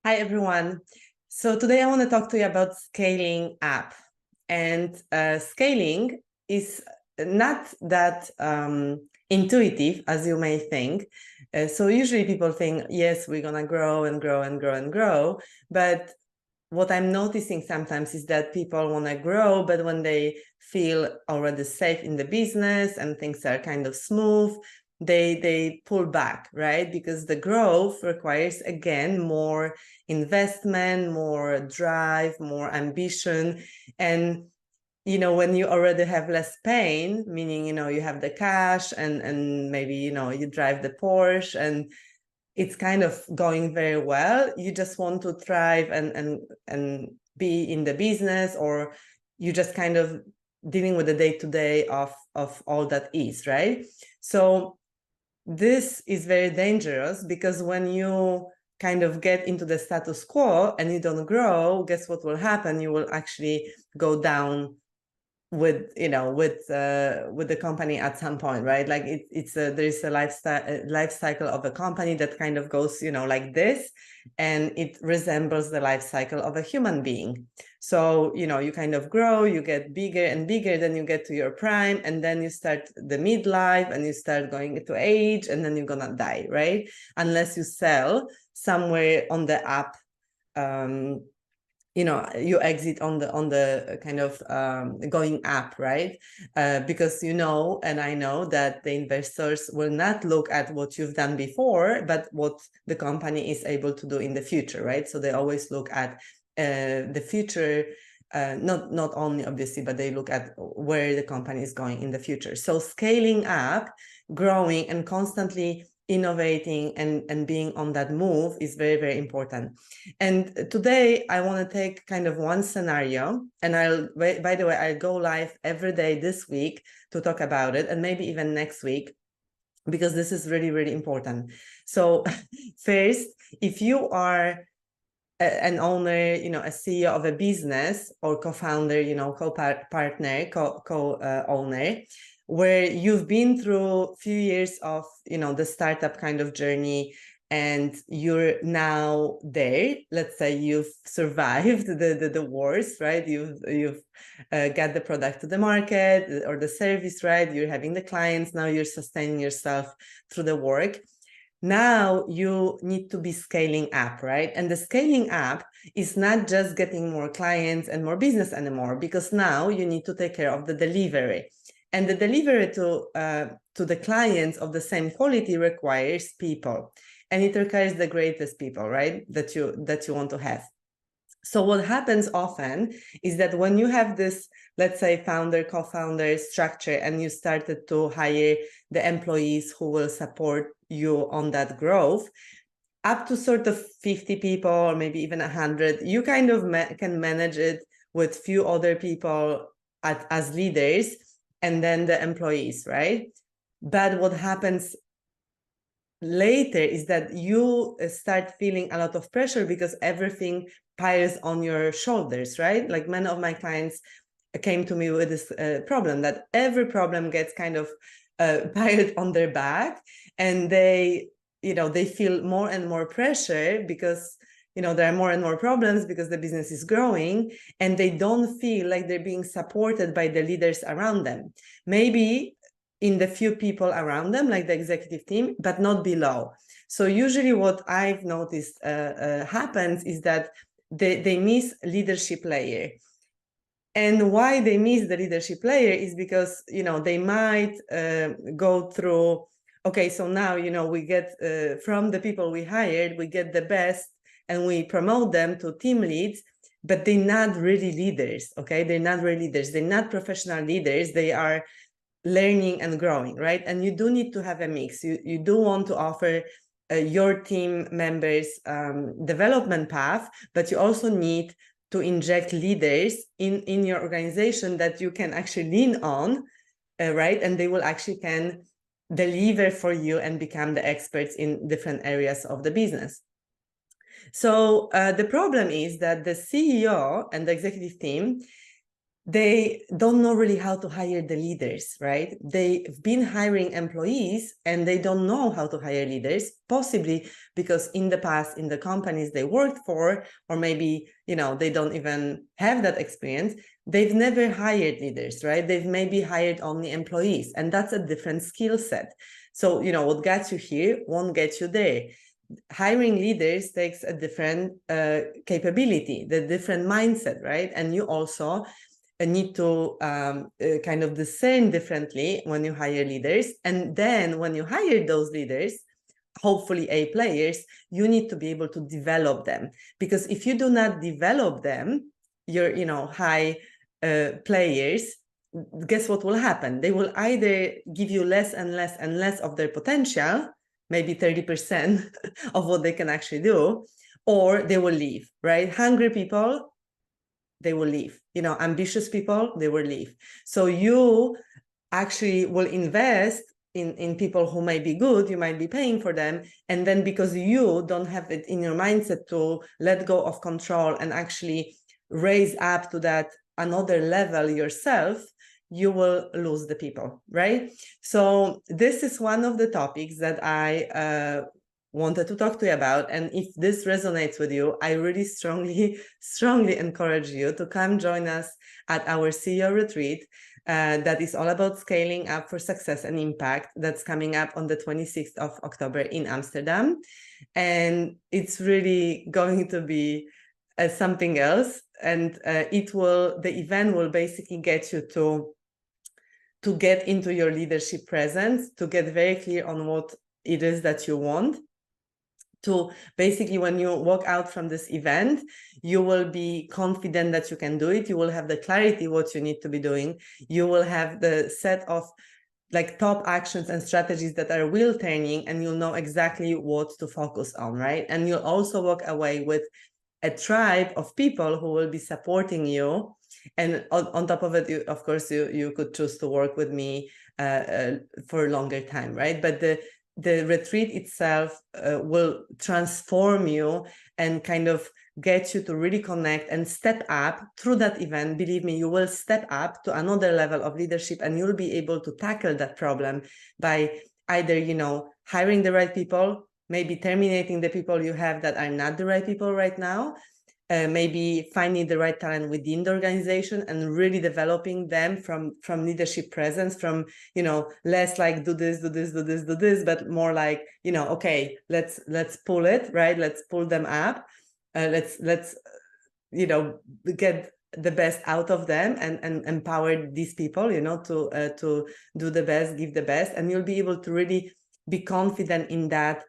Hi, everyone. So today I want to talk to you about scaling up. And scaling is not that intuitive as you may think. So usually people think, yes, we're going to grow and grow and grow and grow. But what I'm noticing sometimes is that people want to grow, but when they feel already safe in the business and things are kind of smooth, they pull back, right? Because the growth requires, again, more investment, more drive, more ambition. And when you already have less pain, meaning you have the cash and maybe you drive the Porsche and it's kind of going very well, you just want to thrive and be in the business, or you just kind of dealing with the day-to-day of all that is, right? So this is very dangerous, because when you kind of get into the status quo and you don't grow, guess what will happen? You will actually go down with the company at some point, right? Like there's a life cycle of a company that kind of goes like this, and it resembles the life cycle of a human being. So you kind of grow, you get bigger and bigger, then you get to your prime, and then you start the midlife and you start going into age, and then you're gonna die, right? Unless you sell somewhere on the up, you exit on the kind of going up, right? Because and I know that the investors will not look at what you've done before, but what the company is able to do in the future, right? So they always look at the future, not only obviously, but they look at where the company is going in the future. So scaling up, growing, and constantly innovating and being on that move is very, very important. And today I want to take kind of one scenario, and by the way, I'll go live every day this week to talk about it, and maybe even next week, because this is really, really important. So first, if you are an owner, a CEO of a business, or co-founder, co-partner, co-owner, where you've been through a few years of, the startup kind of journey, and you're now there. Let's say you've survived the wars, right? You've got the product to the market, or the service, right? You're having the clients. Now you're sustaining yourself through the work. Now you need to be scaling up, right? And the scaling up is not just getting more clients and more business anymore, because now you need to take care of the delivery. And the delivery to the clients of the same quality requires people. And it requires the greatest people, right? That you want to have. So what happens often is that when you have this, let's say, founder, co-founder structure, and you started to hire the employees who will support you on that growth, up to sort of 50 people, or maybe even 100, you kind of can manage it with few other people as leaders, and then the employees, right? But what happens later is that you start feeling a lot of pressure, because everything piles on your shoulders, right? Like many of my clients came to me with this problem, that every problem gets kind of piled on their back, and they feel more and more pressure, because there are more and more problems, because the business is growing, and they don't feel like they're being supported by the leaders around them. Maybe in the few people around them, like the executive team, but not below. So usually what I've noticed happens is that they miss leadership layer. And why they miss the leadership layer is because, they might go through, okay, so now, we get from the people we hired, we get the best, and we promote them to team leads, but they're not really leaders, okay? They're not really leaders. They're not professional leaders. They are learning and growing, right? And you do need to have a mix. You do want to offer your team members development path, but you also need to inject leaders in your organization that you can actually lean on, right? And they will actually can deliver for you and become the experts in different areas of the business. So the problem is that the CEO and the executive team, they don't know really how to hire the leaders, right? They've been hiring employees and they don't know how to hire leaders, possibly because in the past, in the companies they worked for, or maybe, you know, they don't even have that experience. They've never hired leaders, right? They've maybe hired only employees, and that's a different skill set. So, you know, what got you here won't get you there. Hiring leaders takes a different capability, the different mindset, right? And you also need to kind of discern differently when you hire leaders. And then when you hire those leaders, hopefully A players, you need to be able to develop them. Because if you do not develop them, your, you know, high players, guess what will happen? They will either give you less and less and less of their potential, maybe 30% of what they can actually do, or they will leave, right? Hungry people, they will leave. You know, ambitious people, they will leave. So you actually will invest in people who might be good, you might be paying for them. And then because you don't have it in your mindset to let go of control and actually raise up to that another level yourself, you will lose the people, right? So this is one of the topics that I wanted to talk to you about. And if this resonates with you, I really strongly encourage you to come join us at our CEO retreat. That is all about scaling up for success and impact. That's coming up on the 26th of October in Amsterdam. And it's really going to be something else. And the event will basically get you to get into your leadership presence, to get very clear on what it is that you want, to basically, when you walk out from this event, you will be confident that you can do it. You will have the clarity what you need to be doing. You will have the set of like top actions and strategies that are wheel turning, and you'll know exactly what to focus on, right? And you'll also walk away with a tribe of people who will be supporting you. And on top of it, of course, you could choose to work with me for a longer time, right? But the retreat itself will transform you and kind of get you to really connect and step up through that event. Believe me, you will step up to another level of leadership, and you'll be able to tackle that problem by either, you know, hiring the right people, maybe terminating the people you have that are not the right people right now, maybe finding the right talent within the organization and really developing them from leadership presence, from, you know, less like do this, but more like, you know, okay, let's pull it, right? Let's pull them up. Let's you know, get the best out of them and empower these people, you know, to do the best, give the best, and you'll be able to really be confident in that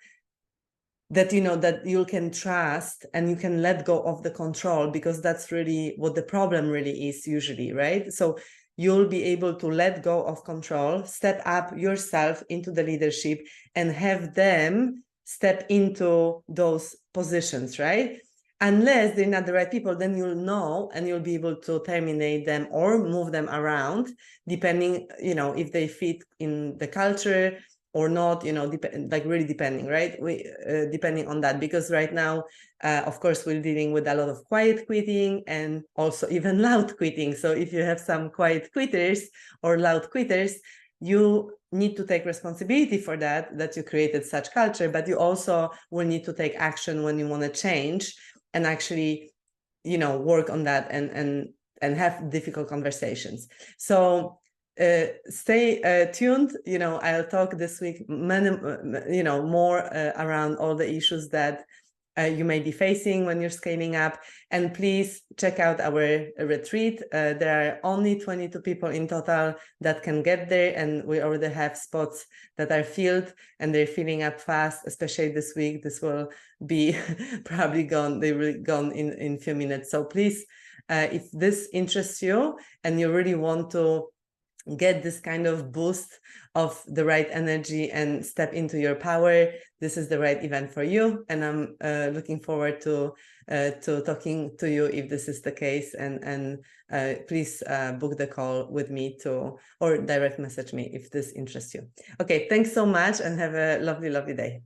you know, that you can trust and you can let go of the control, because that's really what the problem really is usually, right? So you'll be able to let go of control, step up yourself into the leadership, and have them step into those positions, right? Unless they're not the right people, then you'll know and you'll be able to terminate them or move them around, depending, you know, if they fit in the culture or not, you know, like really depending, right? Depending on that, because right now, of course, we're dealing with a lot of quiet quitting and also even loud quitting. So if you have some quiet quitters or loud quitters, you need to take responsibility for that you created such culture, but you also will need to take action when you want to change and actually, you know, work on that and have difficult conversations. So stay tuned. You know, I'll talk this week you know, more around all the issues that you may be facing when you're scaling up. And please check out our retreat. There are only 22 people in total that can get there, and we already have spots that are filled, and they're filling up fast, especially this week. This will be probably gone. They will gone in a few minutes. So please, if this interests you and you really want to get this kind of boost of the right energy and step into your power, this is the right event for you. And I'm looking forward to talking to you if this is the case. And please book the call with me or direct message me if this interests you. Okay, thanks so much and have a lovely, lovely day.